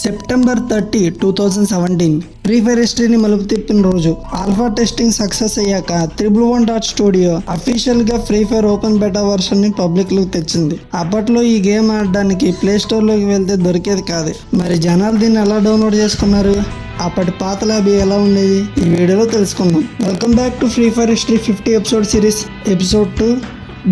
September 30, 2017 free fire హిస్టరీని మలుపు తిప్పిన రోజు. ఆల్ఫా టెస్టింగ్ సక్సెస్ అయ్యాక 111 స్టూడియో అఫీషియల్ గా free fire open beta version ని పబ్లిక్ లోకి తెచ్చింది. అప్పట్లో ఈ గేమ్ ఆడడానికి ప్లే స్టోర్ లోకి వెళ్తే దొరికేది కాదు. మరి జనాలు దీన్ని ఎలా డౌన్లోడ్ చేసుకున్నారు, అప్పటి పాత ల్యాబ్ ఎలా ఉండేది, ఈ వీడియోలో తెలుసుకుందాం. Welcome back to free fire history 50 episode series. Episode 2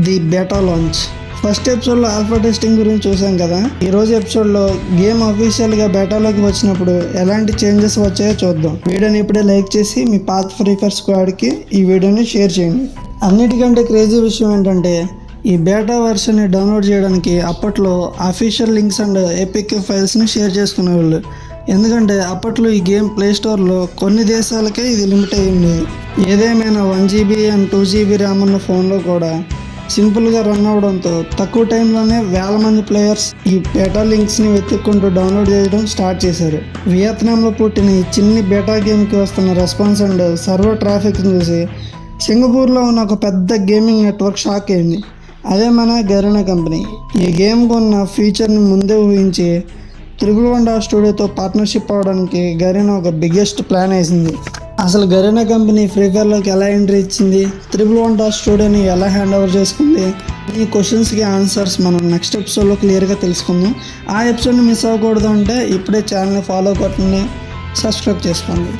the beta launch. First ఎపిసోడ్లో ఆల్ఫా టెస్టింగ్ గురించి చూసాం కదా. ఈరోజు ఎపిసోడ్లో గేమ్ అఫీషియల్గా బెటాలోకి వచ్చినప్పుడు ఎలాంటి చేంజెస్ వచ్చాయో చూద్దాం. వీడియోని ఇప్పుడే లైక్ చేసి మీ పాత ఫ్రీ ఫైర్ స్క్వాడ్కి ఈ వీడియోని షేర్ చేయండి. అన్నిటికంటే క్రేజీ విషయం ఏంటంటే ఈ బేటా వర్షన్ని డౌన్లోడ్ చేయడానికి అప్పట్లో అఫీషియల్ లింక్స్ అండ్ ఎపిక్ ఫైల్స్ని షేర్ చేసుకునేవాళ్ళు. ఎందుకంటే అప్పట్లో ఈ గేమ్ ప్లే స్టోర్లో కొన్ని దేశాలకే ఇది లిమిట్ అయ్యి ఉండేది. ఏదేమైనా 1 GB అండ్ 2 GB ర్యామ్ ఉన్న ఫోన్లో కూడా సింపుల్గా రన్ అవడంతో తక్కువ టైంలోనే వేల మంది ప్లేయర్స్ ఈ బేటా లింక్స్ని వెతుక్కుంటూ డౌన్లోడ్ చేయడం స్టార్ట్ చేశారు. వియత్నాంలో పుట్టిన ఈ చిన్ని బేటా గేమ్కి వస్తున్న రెస్పాన్స్ అండ్ సర్వర్ ట్రాఫిక్ని చూసి సింగపూర్లో ఉన్న ఒక పెద్ద గేమింగ్ నెట్వర్క్ షాక్ అయింది. అదే మన గరీనా కంపెనీ. ఈ గేమ్కి ఉన్న ఫీచర్ని ముందే ఊహించి 111 స్టూడియోతో పార్ట్నర్షిప్ అవ్వడానికి గరీనా ఒక బిగ్గెస్ట్ ప్లాన్ వేసింది. అసలు గరీనా కంపెనీ ఫ్రీ ఫైర్లోకి ఎలా ఎంట్రీ ఇచ్చింది, 111 స్టూడియోని ఎలా హ్యాండ్ ఓవర్ చేసుకుంది, ఈ క్వశ్చన్స్కి ఆన్సర్స్ మనం నెక్స్ట్ ఎపిసోడ్లో క్లియర్గా తెలుసుకుందాం. ఆ ఎపిసోడ్ని మిస్ అవ్వకూడదు అంటే ఇప్పుడే ఛానల్ని ఫాలో కొట్టండి, సబ్స్క్రైబ్ చేసుకోండి.